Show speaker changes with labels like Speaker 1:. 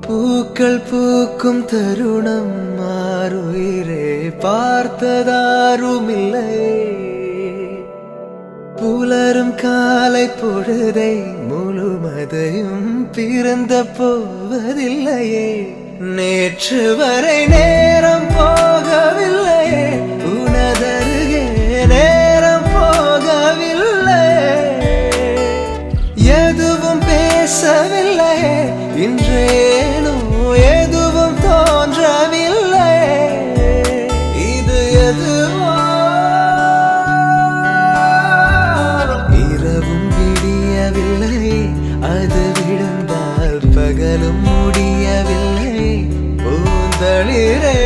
Speaker 1: பூக்கள் பூக்கும் தருணம் மாறுயிரே பார்த்ததாருமில்லை. புலரும் காலை பொழுதை முழுமதையும் பிறந்த போவதில்லையே. நேற்று வரை நேரம் போகவில்லையே, உனதருகே நேரம் போகவில்லை. எதுவும் பேசவில்லையே, இன்றேனோ எதுவும் தோன்றவில்லை. இது எதுவோ இரவும் விடியவில்லை, அது விழுந்தால் பகலும் முடியவில்லை. பூந்தளிரே